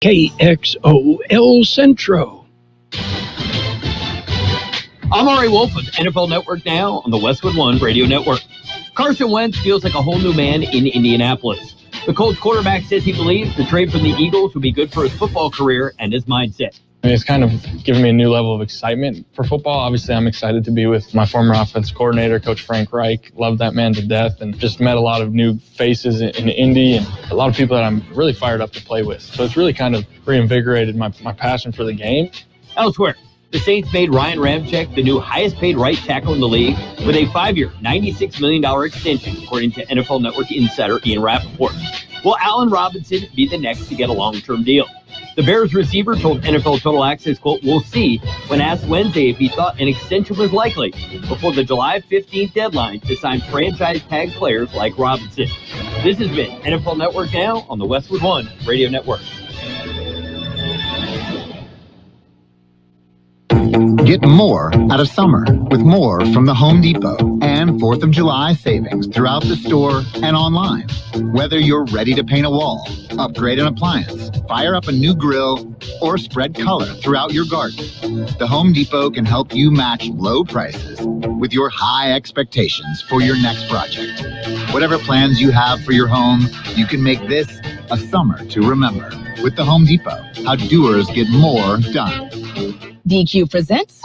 Kxo El Centro. I'm Ari Wolf with NFL Network Now on the Westwood One Radio Network. Carson Wentz feels like a whole new man in Indianapolis. The Colts quarterback says he believes the trade from the Eagles will be good for his football career and his mindset. It's kind of given me a new level of excitement for football. Obviously, I'm excited to be with my former offensive coordinator, Coach Frank Reich. Love that man to death, and just met a lot of new faces in Indy and a lot of people that I'm really fired up to play with. So it's really kind of reinvigorated my passion for the game. Elsewhere, the Saints made Ryan Ramczyk the new highest-paid right tackle in the league with a 5-year, $96 million extension, according to NFL Network insider Ian Rappaport. Will Allen Robinson be the next to get a long-term deal? The Bears receiver told NFL Total Access, quote, "We'll see," when asked Wednesday if he thought an extension was likely before the July 15th deadline to sign franchise tag players like Robinson. This has been NFL Network Now on the Westwood One Radio Network. Get more out of summer with more from the Home Depot and 4th of July savings throughout the store and online. Whether you're ready to paint a wall, upgrade an appliance, fire up a new grill, or spread color throughout your garden, the Home Depot can help you match low prices with your high expectations for your next project. Whatever plans you have for your home, you can make this a summer to remember. With the Home Depot, how doers get more done. DQ presents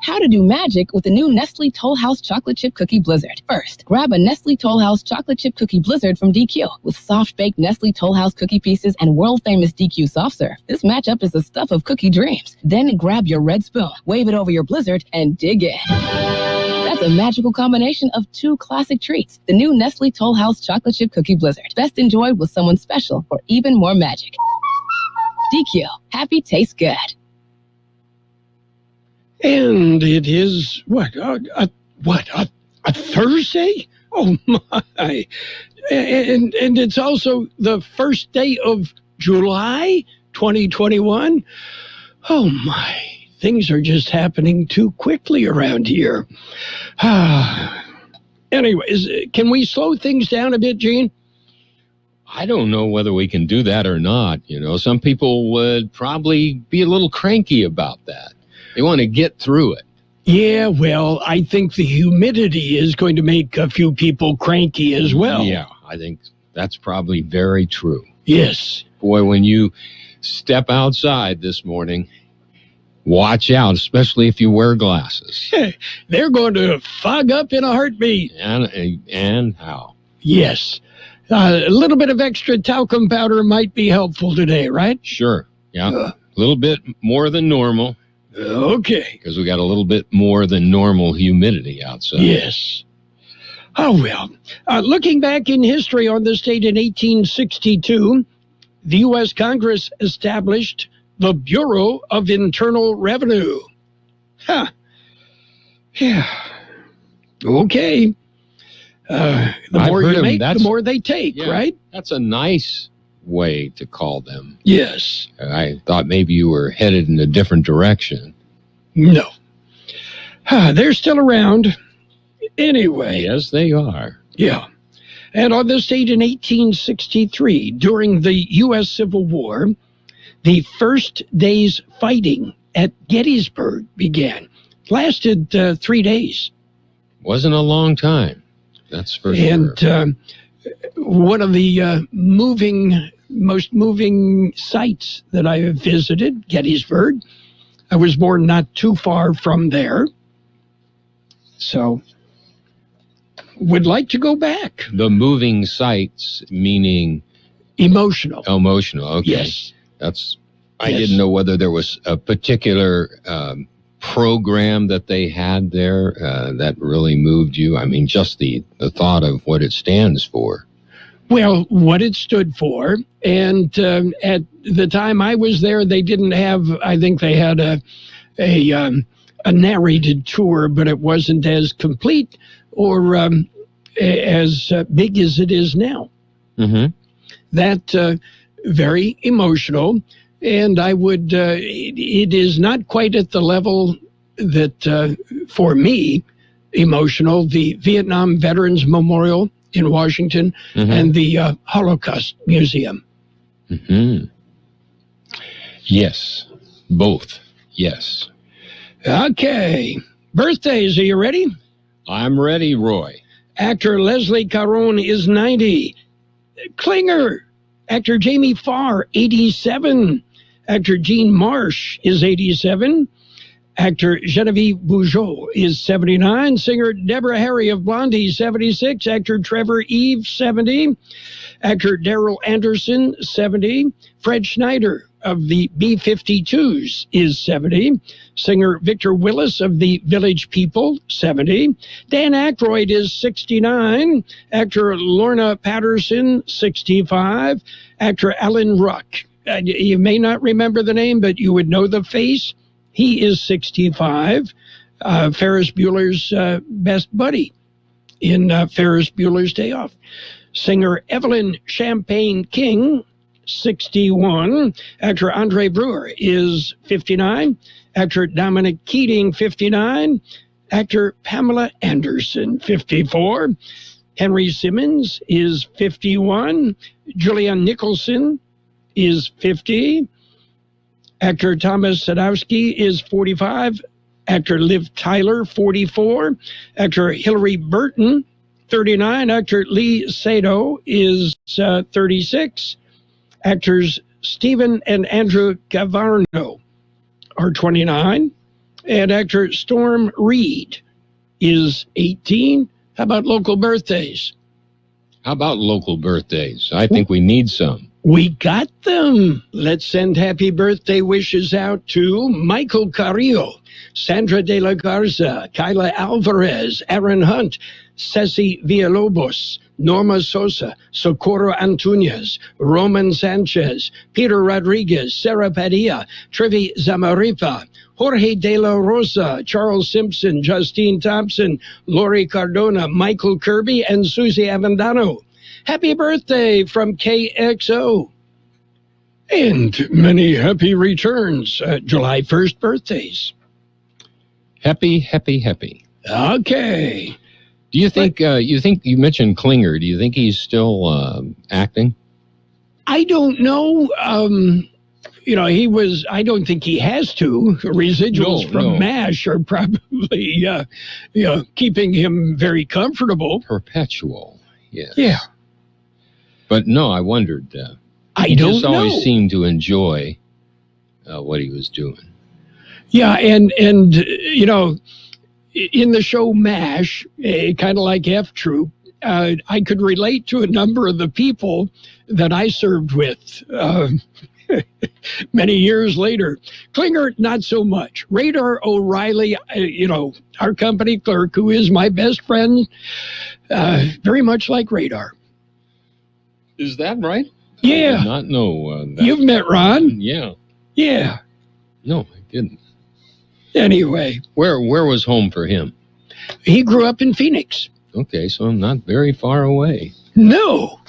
How to Do Magic with the new Nestle Toll House Chocolate Chip Cookie Blizzard. First, grab a Nestle Toll House Chocolate Chip Cookie Blizzard from DQ with soft-baked Nestle Toll House cookie pieces and world-famous DQ soft serve. This matchup is the stuff of cookie dreams. Then grab your red spoon, wave it over your Blizzard, and dig in. That's a magical combination of two classic treats. The new Nestle Toll House Chocolate Chip Cookie Blizzard. Best enjoyed with someone special for even more magic. DQ. Happy tastes good. And it is, a Thursday? Oh, my. And it's also the first day of July 2021. Oh, my. Things are just happening too quickly around here. Anyways, can we slow things down a bit, Gene? I don't know whether we can do that or not. You know, some people would probably be a little cranky about that. They want to get through it. Yeah, well, I think the humidity is going to make a few people cranky as well. Yeah, I think that's probably very true. Yes. Boy, when you step outside this morning, watch out, especially if you wear glasses. They're going to fog up in a heartbeat. And how? Yes. A little bit of extra talcum powder might be helpful today, right? Sure. Yeah. A little bit more than normal. Okay. Because we got a little bit more than normal humidity outside. Yes. Oh, well. Looking back in history on this date in 1862, the U.S. Congress established the Bureau of Internal Revenue. Huh. Yeah. Okay. The more you make, the more they take, right? That's a nice way to call them. Yes. I thought maybe you were headed in a different direction. No. They're still around. Anyway. Yes, they are. Yeah. And on this date in 1863, during the U.S. Civil War, the first day's fighting at Gettysburg began. Lasted 3 days. Wasn't a long time. That's for sure. And one of the most moving sites that I have visited, Gettysburg. I was born not too far from there. So, would like to go back. The moving sites, meaning? Emotional. Emotional, okay. Yes. I didn't know whether there was a particular program that they had there that really moved you. I mean, just the thought of what it stands for. Well, what it stood for, and at the time I was there, they didn't have, I think they had a narrated tour, but it wasn't as complete or as big as it is now. Mm-hmm. That very emotional, and I would, it is not quite at the level that, for me, emotional, the Vietnam Veterans Memorial in Washington, and the Holocaust Museum. Mm-hmm. Yes. Both. Yes. Okay. Birthdays, are you ready? I'm ready, Roy. Actor Leslie Caron is 90. Klinger. Actor Jamie Farr, 87. Actor Jean Marsh is 87. Actor Genevieve Bujold is 79. Singer Deborah Harry of Blondie, 76. Actor Trevor Eve, 70. Actor Daryl Anderson, 70. Fred Schneider of the B-52s is 70. Singer Victor Willis of the Village People, 70. Dan Aykroyd is 69. Actor Lorna Patterson, 65. Actor Alan Ruck. You may not remember the name, but you would know the face. He is 65. Ferris Bueller's best buddy in Ferris Bueller's Day Off. Singer Evelyn Champagne King, 61. Actor Andre Brewer is 59. Actor Dominic Keating, 59. Actor Pamela Anderson, 54. Henry Simmons is 51. Julianne Nicholson is 50. Actor Thomas Sadowski is 45. Actor Liv Tyler, 44. Actor Hilary Burton, 39. Actor Lee Sado is 36. Actors Stephen and Andrew Gavarno are 29. And actor Storm Reed is 18. How about local birthdays? How about local birthdays? I think we need some. We got them. Let's send happy birthday wishes out to Michael Carrillo, Sandra de la Garza, Kyla Alvarez, Aaron Hunt, Ceci Villalobos, Norma Sosa, Socorro Antunes, Roman Sanchez, Peter Rodriguez, Sarah Padilla, Trivi Zamaripa, Jorge de la Rosa, Charles Simpson, Justine Thompson, Lori Cardona, Michael Kirby, and Susie Avendano. Happy birthday from KXO. And many happy returns, July 1st birthdays. Happy, happy, happy. Okay. Do you think, you mentioned Klinger, do you think he's still acting? I don't know. I don't think he has to. Residuals from MASH are probably, keeping him very comfortable. Perpetual, yes. Yeah. But no, I wondered. I don't know. He just always seemed to enjoy what he was doing. Yeah, and in the show MASH, kind of like F Troop, I could relate to a number of the people that I served with many years later. Klinger, not so much. Radar O'Reilly, our company clerk, who is my best friend, very much like Radar. Is that right? Yeah. I did not know that. You've met Ron? Yeah. Yeah. No, I didn't. Anyway. Where was home for him? He grew up in Phoenix. Okay, so not very far away. No.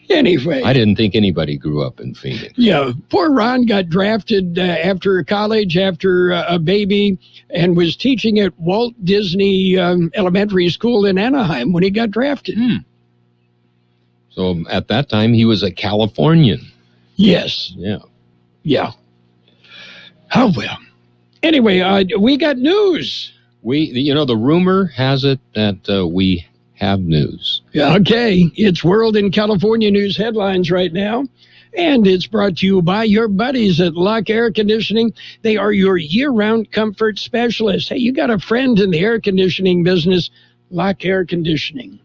Anyway. I didn't think anybody grew up in Phoenix. Yeah. Poor Ron got drafted after college, after a baby, and was teaching at Walt Disney Elementary School in Anaheim when he got drafted. So at that time, he was a Californian. Yes. Yeah. Yeah. Oh, well. Anyway, we got news. The rumor has it that we have news. Okay. It's World in California News headlines right now. And it's brought to you by your buddies at Lock Air Conditioning. They are your year-round comfort specialists. Hey, you got a friend in the air conditioning business, Lock Air Conditioning.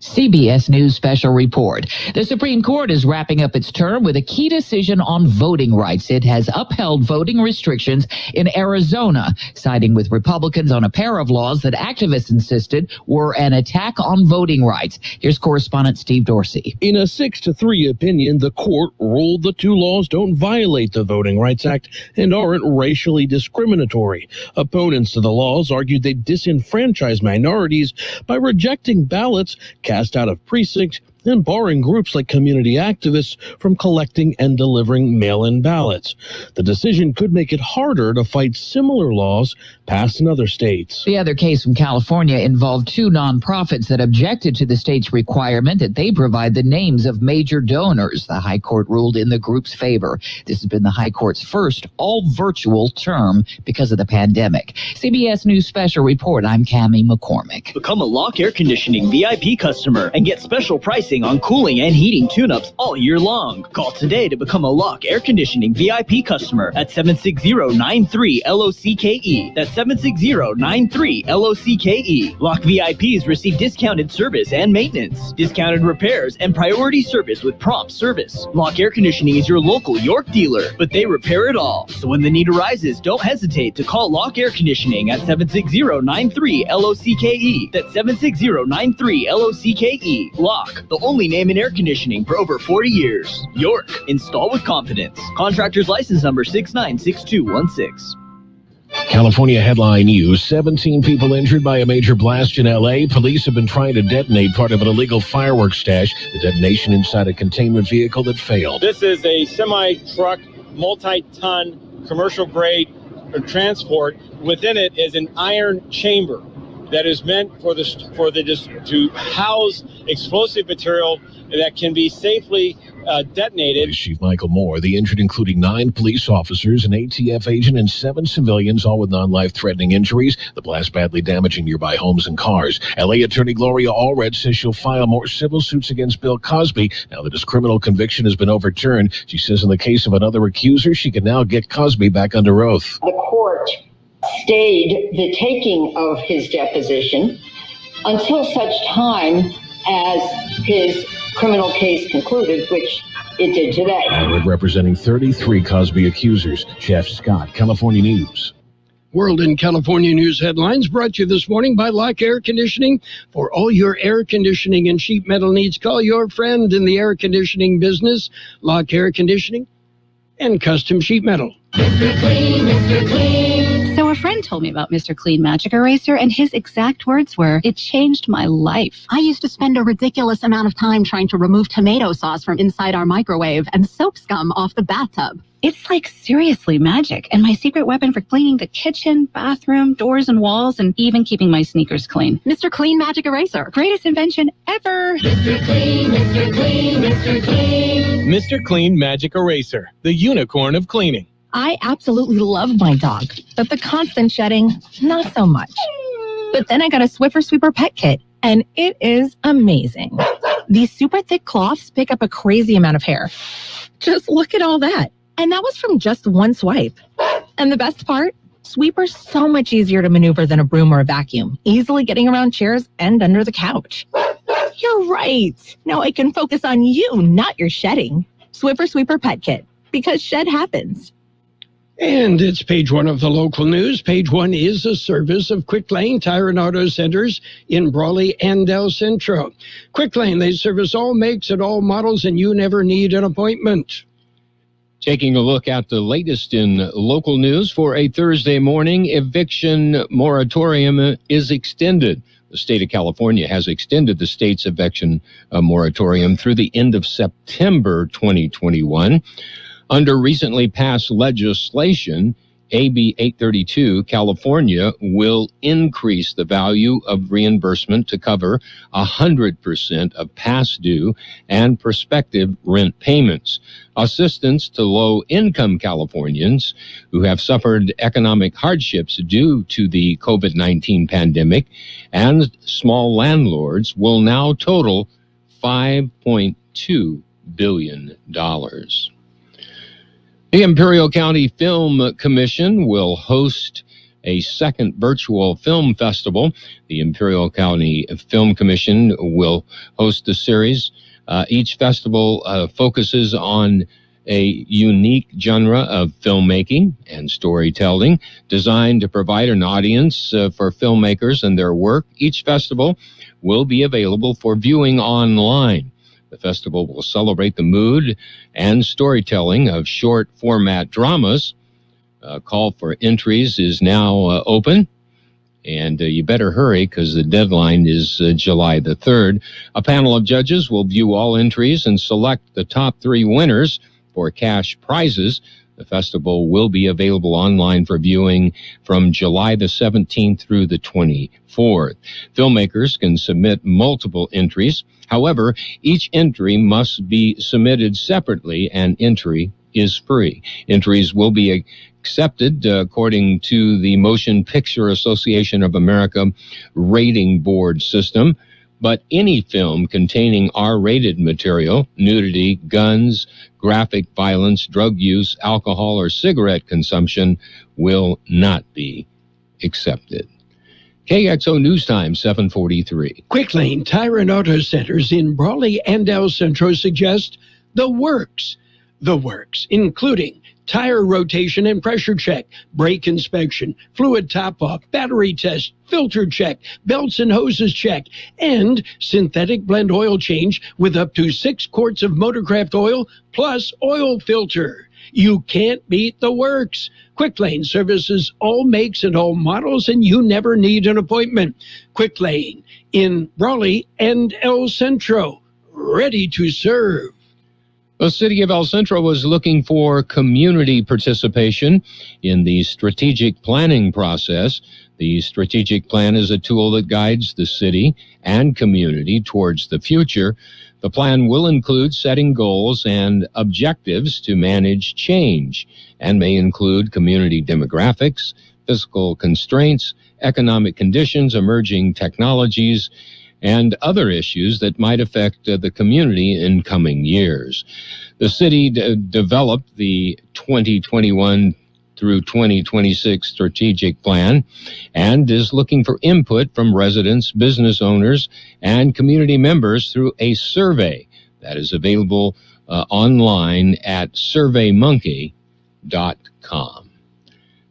CBS News special report. The Supreme Court is wrapping up its term with a key decision on voting rights. It has upheld voting restrictions in Arizona, siding with Republicans on a pair of laws that activists insisted were an attack on voting rights. Here's correspondent Steve Dorsey. In a 6-3 opinion, the court ruled the two laws don't violate the Voting Rights Act and aren't racially discriminatory. Opponents to the laws argued they disenfranchise minorities by rejecting ballots cast out of precincts and barring groups like community activists from collecting and delivering mail-in ballots. The decision could make it harder to fight similar laws passed in other states. The other case from California involved two nonprofits that objected to the state's requirement that they provide the names of major donors. The High Court ruled in the group's favor. This has been the High Court's first all-virtual term because of the pandemic. CBS News Special Report, I'm Cammie McCormick. Become a Lock Air Conditioning VIP customer and get special pricing on cooling and heating tune-ups all year long. Call today to become a Lock Air Conditioning VIP customer at 760-93-LOCKE. That's 760-93-LOCKE. Lock VIPs receive discounted service and maintenance, discounted repairs, and priority service with prompt service. Lock Air Conditioning is your local York dealer, but they repair it all. So when the need arises, don't hesitate to call Lock Air Conditioning at 760-93-LOCKE. That's 760-93-LOCKE. Lock, the only name in air conditioning for over 40 years. York, install with confidence. Contractor's license number 696216. California headline news, 17 people injured by a major blast in L.A. Police have been trying to detonate part of an illegal fireworks stash. The detonation inside a containment vehicle that failed. This is a semi-truck, multi-ton, commercial-grade transport. Within it is an iron chamber that is meant to house explosive material that can be safely detonated. Police Chief Michael Moore, the injured including 9 police officers, an ATF agent, and 7 civilians, all with non-life-threatening injuries. The blast badly damaging nearby homes and cars. L.A. Attorney Gloria Allred says she'll file more civil suits against Bill Cosby now that his criminal conviction has been overturned. She says in the case of another accuser, she can now get Cosby back under oath. The court stayed the taking of his deposition until such time as his criminal case concluded, which it did today. Allred representing 33 Cosby accusers. Jeff Scott, California News. World in California News headlines brought to you this morning by Lock Air Conditioning. For all your air conditioning and sheet metal needs, call your friend in the air conditioning business, Lock Air Conditioning and Custom Sheet Metal. Mr. Clean, Mr. Clean. So a friend told me about Mr. Clean Magic Eraser, and his exact words were, "It changed my life. I used to spend a ridiculous amount of time trying to remove tomato sauce from inside our microwave and soap scum off the bathtub. It's like seriously magic, and my secret weapon for cleaning the kitchen, bathroom, doors and walls, and even keeping my sneakers clean. Mr. Clean Magic Eraser. Greatest invention ever. Mr. Clean, Mr. Clean, Mr. Clean. Mr. Clean Magic Eraser, the unicorn of cleaning. I absolutely love my dog, but the constant shedding, not so much. But then I got a Swiffer Sweeper Pet Kit, and it is amazing. These super thick cloths pick up a crazy amount of hair. Just look at all that. And that was from just one swipe. And the best part? Sweeper's so much easier to maneuver than a broom or a vacuum, easily getting around chairs and under the couch. You're right. Now I can focus on you, not your shedding. Swiffer Sweeper Pet Kit, because shed happens. And it's page 1 of the local news. Page 1 is a service of Quick Lane Tire and Auto Centers in Brawley and El Centro. Quick Lane, they service all makes and all models, and you never need an appointment. Taking a look at the latest in local news for a Thursday morning, eviction moratorium is extended. The state of California has extended the state's eviction moratorium through the end of September 2021. Under recently passed legislation, AB 832, California will increase the value of reimbursement to cover 100% of past due and prospective rent payments. Assistance to low-income Californians who have suffered economic hardships due to the COVID-19 pandemic and small landlords will now total $5.2 billion. The Imperial County Film Commission will host a second virtual film festival. The Imperial County Film Commission will host the series. Each festival focuses on a unique genre of filmmaking and storytelling designed to provide an audience for filmmakers and their work. Each festival will be available for viewing online. The festival will celebrate the mood and storytelling of short format dramas. Call for entries is now open, And you better hurry because the deadline is July the 3rd. A panel of judges will view all entries and select the top 3 winners for cash prizes. The festival will be available online for viewing from July the 17th through the 24th. Filmmakers can submit multiple entries. However, each entry must be submitted separately, and entry is free. Entries will be accepted according to the Motion Picture Association of America rating board system. But any film containing R-rated material, nudity, guns, graphic violence, drug use, alcohol, or cigarette consumption will not be accepted. KXO News Time, 7:43. Quick Lane Tire and Auto Centers in Brawley and El Centro suggest the works. The works, including tire rotation and pressure check, brake inspection, fluid top-off, battery test, filter check, belts and hoses check, and synthetic blend oil change with up to 6 quarts of Motorcraft oil plus oil filter. You can't beat the works. Quick Lane services all makes and all models, and you never need an appointment. Quick Lane in Brawley and El Centro, ready to serve. The city of El Centro was looking for community participation in the strategic planning process. The strategic plan is a tool that guides the city and community towards the future. The plan will include setting goals and objectives to manage change and may include community demographics, fiscal constraints, economic conditions, emerging technologies, and other issues that might affect the community in coming years. The city developed the 2021 through 2026 strategic plan and is looking for input from residents, business owners, and community members through a survey that is available online at surveymonkey.com.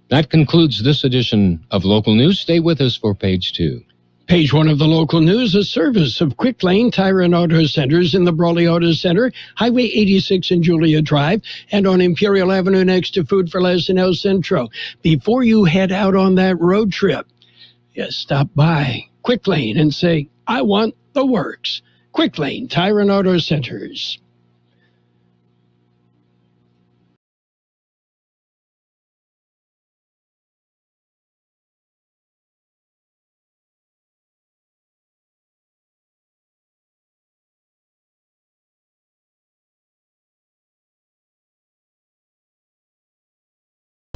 That concludes this edition of Local News. Stay with us for page 2. Page 1 of the local news, a service of Quick Lane Tire and Auto Centers in the Brawley Auto Center, Highway 86 and Julia Drive, and on Imperial Avenue next to Food for Less in El Centro. Before you head out on that road trip, stop by Quick Lane and say, I want the works. Quick Lane Tire and Auto Centers.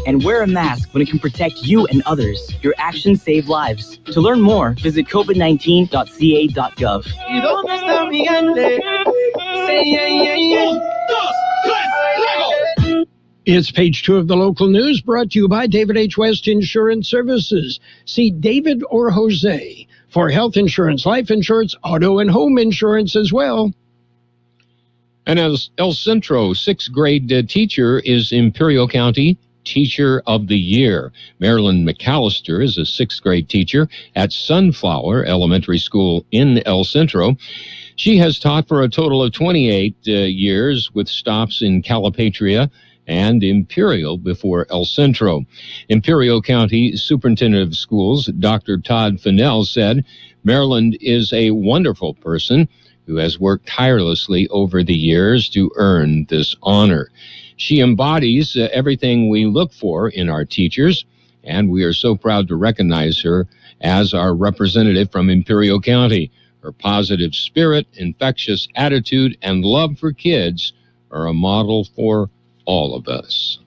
And wear a mask when it can protect you and others. Your actions save lives. To learn more, visit covid19.ca.gov. It's page 2 of the local news, brought to you by David H. West Insurance Services. See David or Jose for health insurance, life insurance, auto, and home insurance as well. And as El Centro 6th grade teacher is Imperial County Teacher of the Year. Marilyn McAllister is a 6th grade teacher at Sunflower Elementary School in El Centro. She has taught for a total of 28 years with stops in Calipatria and Imperial before El Centro. Imperial County Superintendent of Schools, Dr. Todd Fennell, said, Maryland is a wonderful person who has worked tirelessly over the years to earn this honor. She embodies everything we look for in our teachers, and we are so proud to recognize her as our representative from Imperial County. Her positive spirit, infectious attitude, and love for kids are a model for all of us.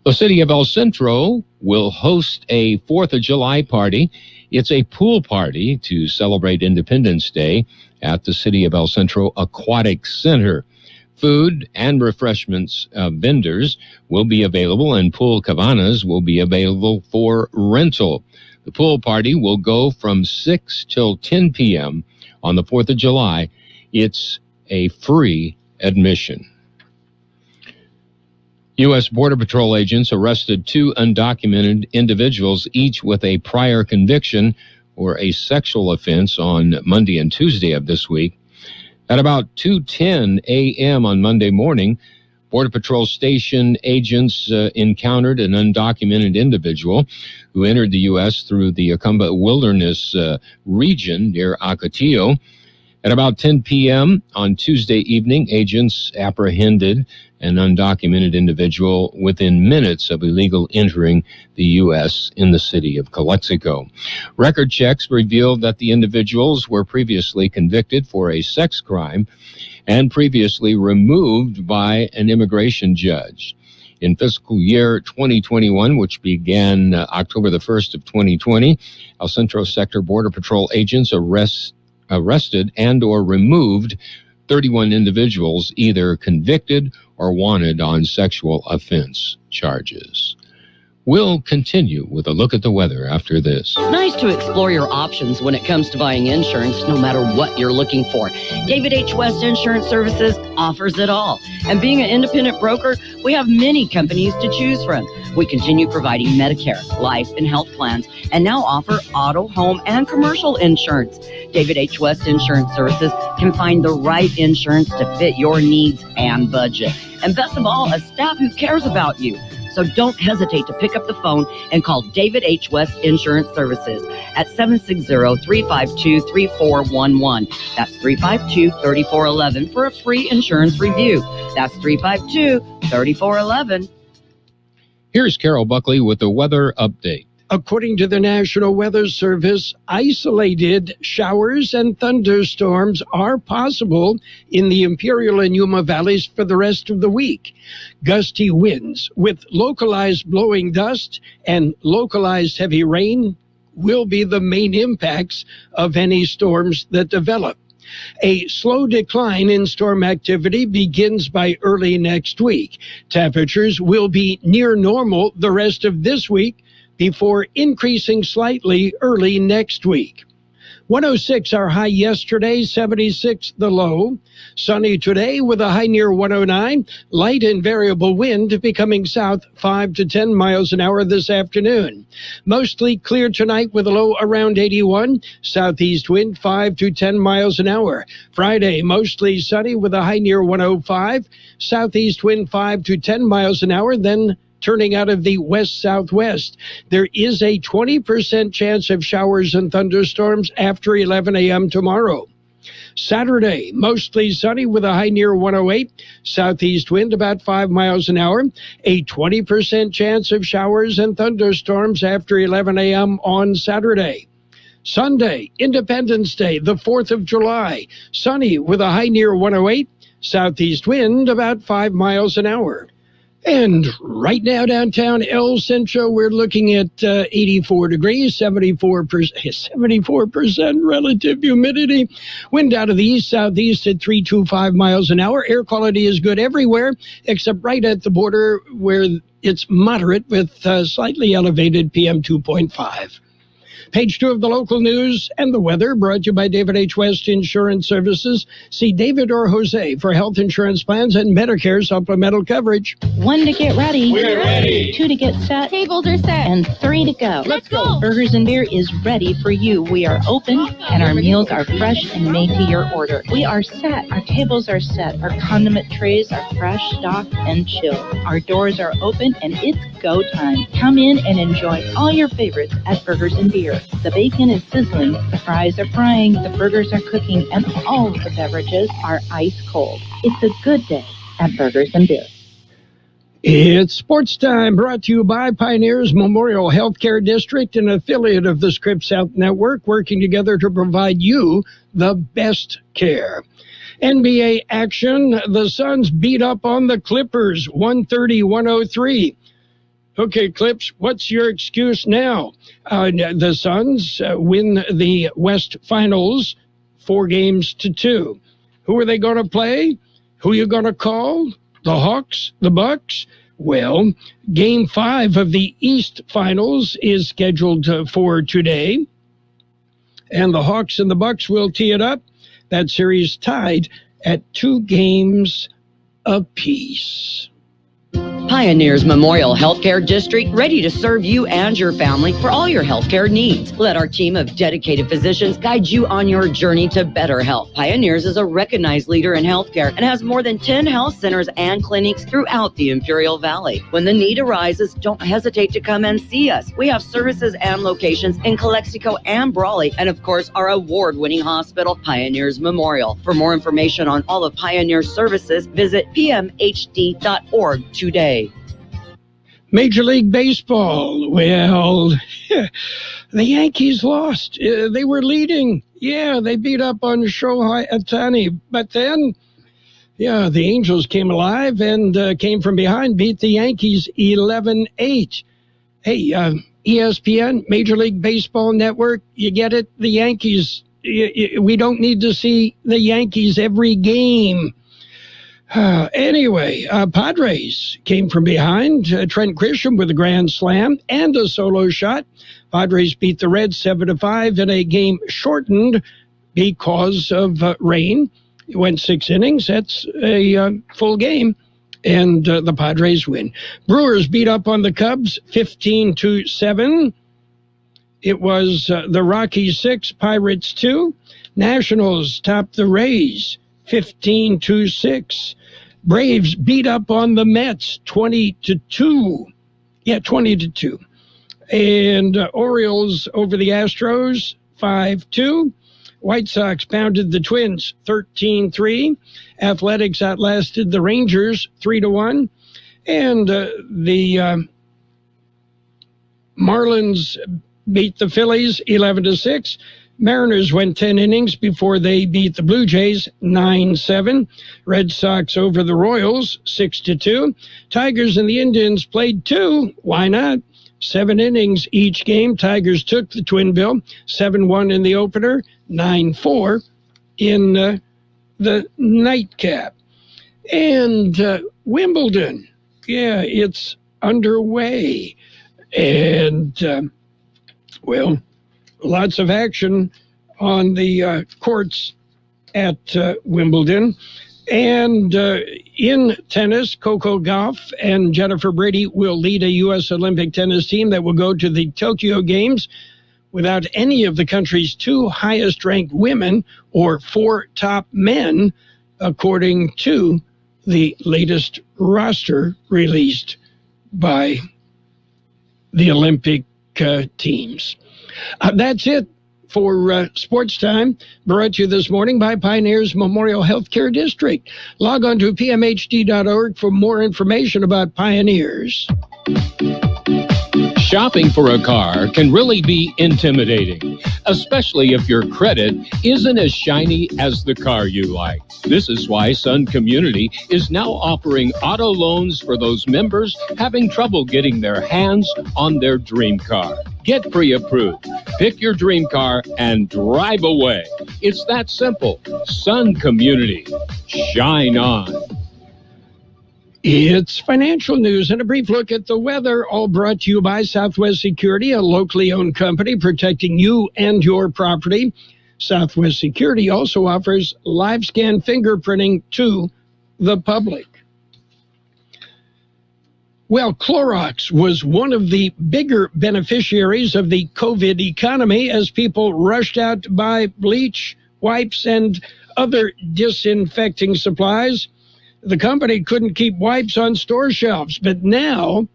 The city of El Centro will host a 4th of July party. It's a pool party to celebrate Independence Day at the City of El Centro Aquatic Center. Food and refreshments vendors will be available, and pool cabanas will be available for rental. The pool party will go from 6 till 10 p.m. on the 4th of July. It's a free admission. U.S. Border Patrol agents arrested 2 undocumented individuals, each with a prior conviction for a sexual offense on Monday and Tuesday of this week. At about 2:10 a.m. on Monday morning, Border Patrol station agents encountered an undocumented individual who entered the U.S. through the Acumba Wilderness region near Ocotillo. At about 10 p.m. on Tuesday evening, agents apprehended an undocumented individual within minutes of illegal entering the U.S. in the city of Calexico. Record checks revealed that the individuals were previously convicted for a sex crime and previously removed by an immigration judge. In fiscal year 2021, which began October the 1st of 2020, El Centro Sector Border Patrol agents arrested and or removed 31 individuals either convicted or wanted on sexual offense charges. We'll continue with a look at the weather after this. It's nice to explore your options when it comes to buying insurance, no matter what you're looking for. David H. West Insurance Services offers it all. And being an independent broker, we have many companies to choose from. We continue providing Medicare, life, and health plans, and now offer auto, home, and commercial insurance. David H. West Insurance Services can find the right insurance to fit your needs and budget. And best of all, a staff who cares about you. So don't hesitate to pick up the phone and call David H. West Insurance Services at 760-352-3411. That's 352-3411 for a free insurance review. That's 352-3411. Here's Carroll Buckley with the weather update. According to the National Weather Service, isolated showers and thunderstorms are possible in the Imperial and Yuma valleys for the rest of the week. Gusty winds with localized blowing dust and localized heavy rain will be the main impacts of any storms that develop. A slow decline in storm activity begins by early next week. Temperatures will be near normal the rest of this week, before increasing slightly early next week. 106 our high yesterday, 76 the low. Sunny today with a high near 109. Light and variable wind becoming south 5 to 10 miles an hour this afternoon. Mostly clear tonight with a low around 81. Southeast wind 5 to 10 miles an hour. Friday mostly sunny with a high near 105. Southeast wind 5 to 10 miles an hour, then turning out of the west-southwest. There is a 20% chance of showers and thunderstorms after 11 a.m. tomorrow. Saturday, mostly sunny with a high near 108. Southeast wind about 5 miles an hour. A 20% chance of showers and thunderstorms after 11 a.m. on Saturday. Sunday, Independence Day, the 4th of July. Sunny with a high near 108. Southeast wind about 5 miles an hour. And right now downtown El Centro, we're looking at 84 degrees, 74% relative humidity. Wind out of the east-southeast at 325 miles an hour. Air quality is good everywhere, except right at the border where it's moderate with slightly elevated PM 2.5. Page 2 of the local news and the weather brought to you by David H. West Insurance Services. See David or Jose for health insurance plans and Medicare supplemental coverage. 1 to get ready. We're ready. 2 to get set. Tables are set. And 3 to go. Let's go. Burgers and Beer is ready for you. We are open and our meals are fresh and made to your order. We are set. Our tables are set. Our condiment trays are fresh, stocked, and chilled. Our doors are open and it's go time. Come in and enjoy all your favorites at Burgers and Beer. The bacon is sizzling, the fries are frying, the burgers are cooking, and all of the beverages are ice cold. It's a good day at Burgers and Beer. It's sports time, brought to you by Pioneers Memorial Healthcare District, an affiliate of the Scripps Health Network, working together to provide you the best care. NBA action, the Suns beat up on the Clippers, 130-103. Okay, Clips, what's your excuse now? The Suns win the West Finals 4-2. Who are they going to play? Who are you going to call? The Hawks? The Bucks? Well, Game 5 of the East Finals is scheduled for today. And the Hawks and the Bucks will tee it up. That series tied at 2 games apiece. Pioneers Memorial Healthcare District, ready to serve you and your family for all your healthcare needs. Let our team of dedicated physicians guide you on your journey to better health. Pioneers is a recognized leader in healthcare and has more than 10 health centers and clinics throughout the Imperial Valley. When the need arises, don't hesitate to come and see us. We have services and locations in Calexico and Brawley, and of course, our award-winning hospital, Pioneers Memorial. For more information on all of Pioneer's services, visit pmhd.org today. Major League Baseball. Well, the Yankees lost. They were leading. Yeah, they beat up on Shohei Ohtani. But then, the Angels came alive and came from behind, beat the Yankees 11-8. Hey, ESPN, Major League Baseball Network, you get it? The Yankees, we don't need to see the Yankees every game. Anyway, Padres came from behind. Trent Grisham with a grand slam and a solo shot. Padres beat the Reds 7-5 in a game shortened because of rain. It went 6 innings. That's a full game. And the Padres win. Brewers beat up on the Cubs 15-7. It was the Rockies 6, Pirates 2. Nationals topped the Rays 15-6. Braves beat up on the Mets 20-2. Yeah, 20-2. And Orioles over the Astros 5-2. White Sox pounded the Twins 13-3. Athletics outlasted the Rangers 3-1. And the Marlins beat the Phillies 11-6. Mariners went 10 innings before they beat the Blue Jays 9-7. Red Sox over the Royals 6-2. Tigers and the Indians played 2. Why not? 7 innings each game. Tigers took the twin bill 7-1 in the opener, 9-4 in the nightcap. And Wimbledon, it's underway. And, lots of action on the courts at Wimbledon. And in tennis, Coco Gauff and Jennifer Brady will lead a U.S. Olympic tennis team that will go to the Tokyo Games without any of the country's 2 highest-ranked women or 4 top men, according to the latest roster released by the Olympic teams. That's it for Sports Time, brought to you this morning by Pioneers Memorial Healthcare District. Log on to pmhd.org for more information about Pioneers. Shopping for a car can really be intimidating, especially if your credit isn't as shiny as the car you like. This is why Sun Community is now offering auto loans for those members having trouble getting their hands on their dream car. Get pre-approved, pick your dream car, and drive away. It's that simple. Sun Community. Shine on. It's financial news and a brief look at the weather, all brought to you by Southwest Security, a locally owned company protecting you and your property. Southwest Security also offers live scan fingerprinting to the public. Well, Clorox was one of the bigger beneficiaries of the COVID economy as people rushed out to buy bleach, wipes, and other disinfecting supplies. The company couldn't keep wipes on store shelves, but now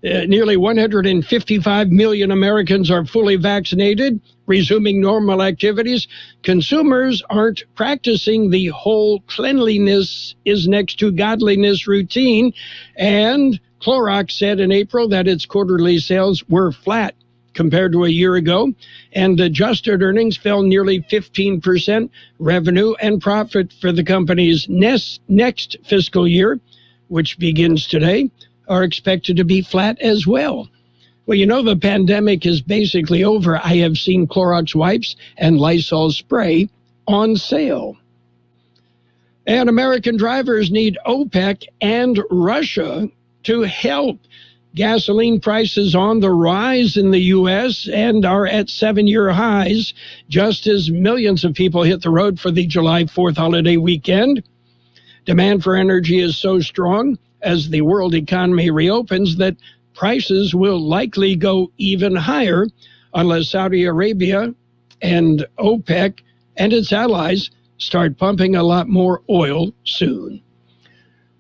nearly 155 million Americans are fully vaccinated, resuming normal activities. Consumers aren't practicing the whole cleanliness is next to godliness routine, and Clorox said in April that its quarterly sales were flat compared to a year ago, and adjusted earnings fell nearly 15%. Revenue and profit for the company's next fiscal year, which begins today, are expected to be flat as well. Well, the pandemic is basically over. I have seen Clorox wipes and Lysol spray on sale. And American drivers need OPEC and Russia to help. Gasoline prices on the rise in the U.S. and are at 7-year highs, just as millions of people hit the road for the July 4th holiday weekend. Demand for energy is so strong, as the world economy reopens that prices will likely go even higher unless Saudi Arabia and OPEC and its allies start pumping a lot more oil soon.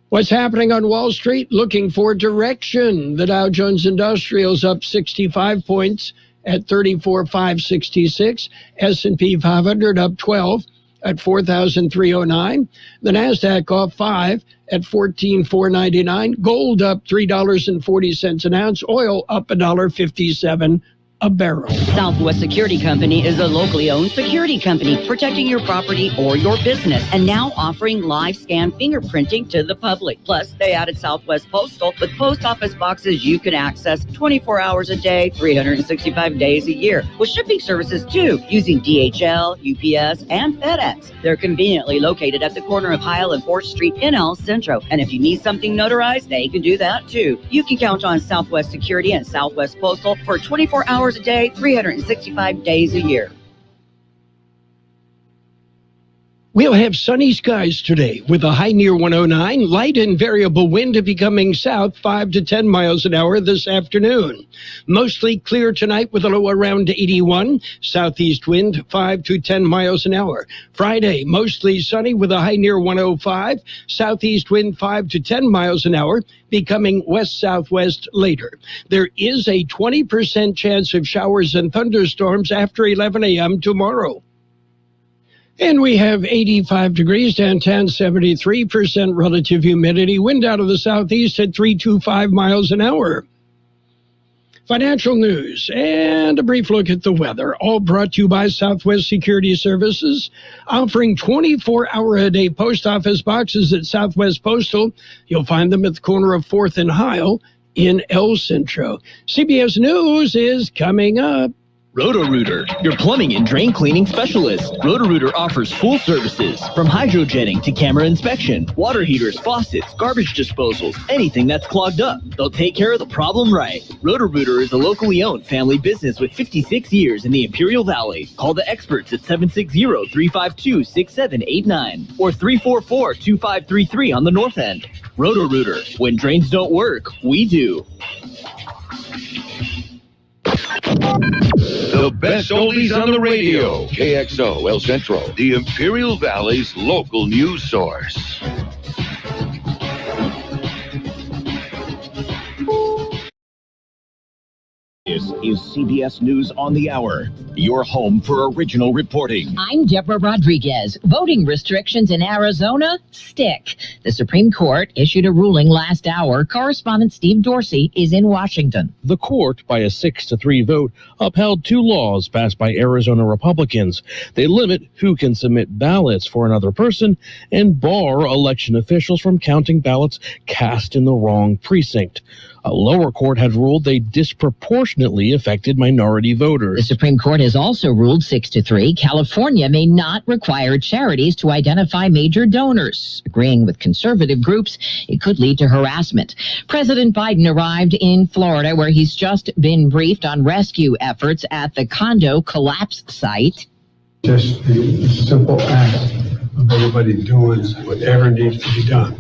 What's happening on Wall Street? Looking for direction. The Dow Jones Industrial's up 65 points at 34,566. S&P 500 up 12 at 4,309. The NASDAQ off 5 at 14,499. Gold up $3.40 an ounce. Oil up $1.57 a barrel. Southwest Security Company is a locally owned security company protecting your property or your business, and now offering live scan fingerprinting to the public. Plus, they added Southwest Postal with post office boxes you can access 24 hours a day, 365 days a year, with shipping services too, using DHL, UPS, and FedEx. They're conveniently located at the corner of Heil and 4th Street in El Centro, and if you need something notarized, they can do that too. You can count on Southwest Security and Southwest Postal for 24 hours a day, 365 days a year. We'll have sunny skies today with a high near 109, light and variable wind becoming south 5 to 10 miles an hour this afternoon. Mostly clear tonight with a low around 81, southeast wind 5 to 10 miles an hour. Friday, mostly sunny with a high near 105, southeast wind 5 to 10 miles an hour, becoming west-southwest later. There is a 20% chance of showers and thunderstorms after 11 a.m. tomorrow. And we have 85 degrees downtown, 73% relative humidity, wind out of the southeast at 325 miles an hour. Financial news and a brief look at the weather, all brought to you by Southwest Security Services, offering 24-hour-a-day post office boxes at Southwest Postal. You'll find them at the corner of 4th and Heil in El Centro. CBS News is coming up. Roto-Rooter, your plumbing and drain cleaning specialist. Roto-Rooter offers full services from hydrojetting to camera inspection, water heaters, faucets, garbage disposals, anything that's clogged up. They'll take care of the problem right. Roto-Rooter is a locally owned family business with 56 years in the Imperial Valley. Call the experts at 760-352-6789 or 344-2533 on the north end. Roto-Rooter, when drains don't work, we do. The best oldies on the radio. KXO El Centro, the Imperial Valley's local news source. This is CBS News on the Hour, your home for original reporting. I'm Deborah Rodriguez. Voting restrictions in Arizona stick. The Supreme Court issued a ruling last hour. Correspondent Steve Dorsey is in Washington. The court, by a 6-3 vote, upheld 2 laws passed by Arizona Republicans. They limit who can submit ballots for another person and bar election officials from counting ballots cast in the wrong precinct. A lower court had ruled they disproportionately affected minority voters. The Supreme Court has also ruled 6-3. California may not require charities to identify major donors. Agreeing with conservative groups, it could lead to harassment. President Biden arrived in Florida, where he's just been briefed on rescue efforts at the condo collapse site. Just the simple act of everybody doing whatever needs to be done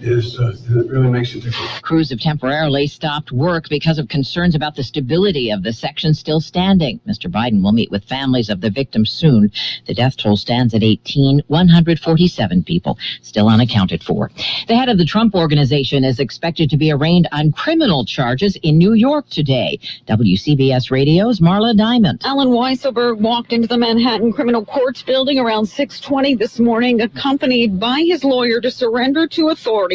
it really makes a difference. Crews have temporarily stopped work because of concerns about the stability of the section still standing. Mr. Biden will meet with families of the victims soon. The death toll stands at 147 people still unaccounted for. The head of the Trump Organization is expected to be arraigned on criminal charges in New York today. WCBS Radio's Marla Diamond. Alan Weisselberg walked into the Manhattan Criminal Courts building around 6:20 this morning, accompanied by his lawyer to surrender to authorities.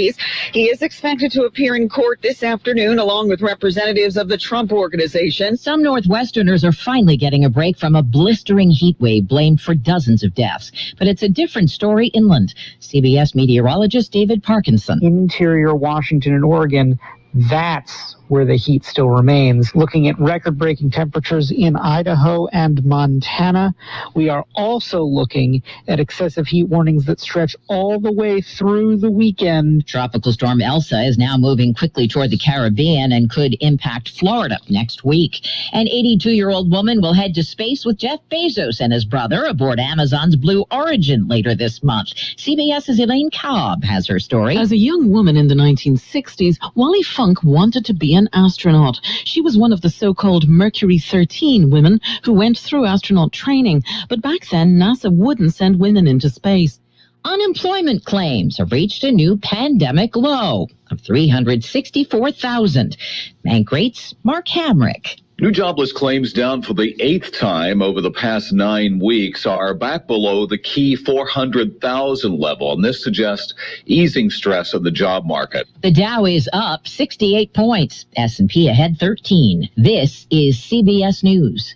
He is expected to appear in court this afternoon along with representatives of the Trump Organization. Some Northwesterners are finally getting a break from a blistering heat wave blamed for dozens of deaths. But it's a different story inland. CBS meteorologist David Parkinson. Interior Washington and Oregon, That's where the heat still remains. Looking at record-breaking temperatures in Idaho and Montana, we are also looking at excessive heat warnings that stretch all the way through the weekend. Tropical storm Elsa is now moving quickly toward the Caribbean and could impact Florida next week. An 82-year-old woman will head to space with Jeff Bezos and his brother aboard Amazon's Blue Origin later this month. CBS's Elaine Cobb has her story. As a young woman in the 1960s, Wally Funk wanted to be an astronaut. She was one of the so-called Mercury 13 women who went through astronaut training. But back then, NASA wouldn't send women into space. Unemployment claims have reached a new pandemic low of 364,000. Bank rates, Mark Hamrick. New jobless claims down for the 8th time over the past 9 weeks are back below the key 400,000 level, and this suggests easing stress on the job market. The Dow is up 68 points, S&P ahead 13. This is CBS News.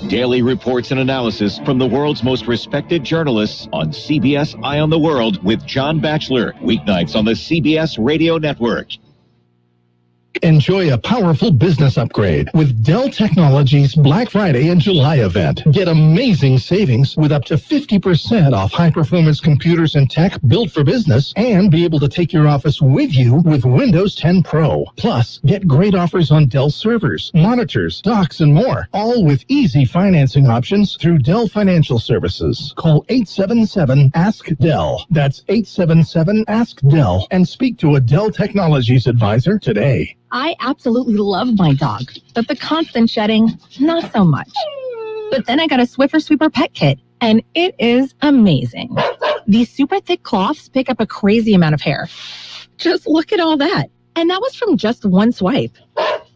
Daily reports and analysis from the world's most respected journalists on CBS Eye on the World with John Batchelor, weeknights on the CBS Radio Network. Enjoy a powerful business upgrade with Dell Technologies Black Friday and July event. Get amazing savings with up to 50% off high-performance computers and tech built for business, and be able to take your office with you with Windows 10 Pro. Plus, get great offers on Dell servers, monitors, docks, and more, all with easy financing options through Dell Financial Services. Call 877-ASK-DELL. That's 877-ASK-DELL, and speak to a Dell Technologies advisor today. I absolutely love my dog, but the constant shedding, not so much. But then I got a Swiffer Sweeper pet kit, and it is amazing. These super thick cloths pick up a crazy amount of hair. Just look at all that. And that was from just one swipe.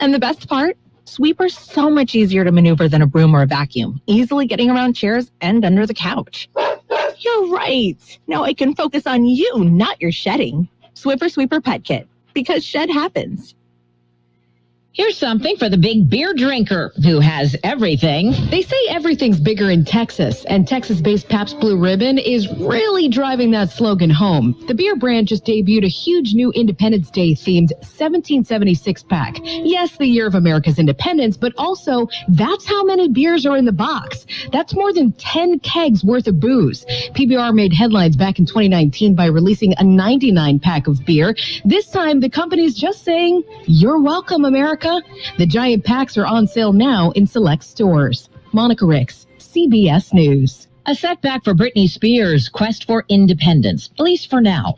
And the best part? Sweeper's so much easier to maneuver than a broom or a vacuum, easily getting around chairs and under the couch. You're right. Now I can focus on you, not your shedding. Swiffer Sweeper pet kit, because shed happens. Here's something for the big beer drinker who has everything. They say everything's bigger in Texas, and Texas-based Pabst Blue Ribbon is really driving that slogan home. The beer brand just debuted a huge new Independence Day-themed 1776 pack. Yes, the year of America's independence, but also that's how many beers are in the box. That's more than 10 kegs worth of booze. PBR made headlines back in 2019 by releasing a 99 pack of beer. This time, the company's just saying, "You're welcome, America." The giant packs are on sale now in select stores. Monica Ricks, CBS News. A setback for Britney Spears' quest for independence, at least for now.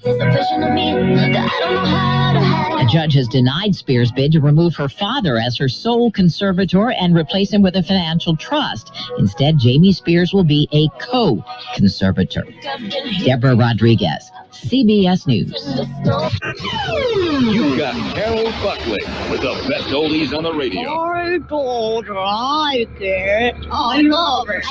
A judge has denied Spears' bid to remove her father as her sole conservator and replace him with a financial trust. Instead, Jamie Spears will be a co-conservator. Deborah Rodriguez, CBS News. You've got Carroll Buckley with the best oldies on the radio. I don't like it. I love it.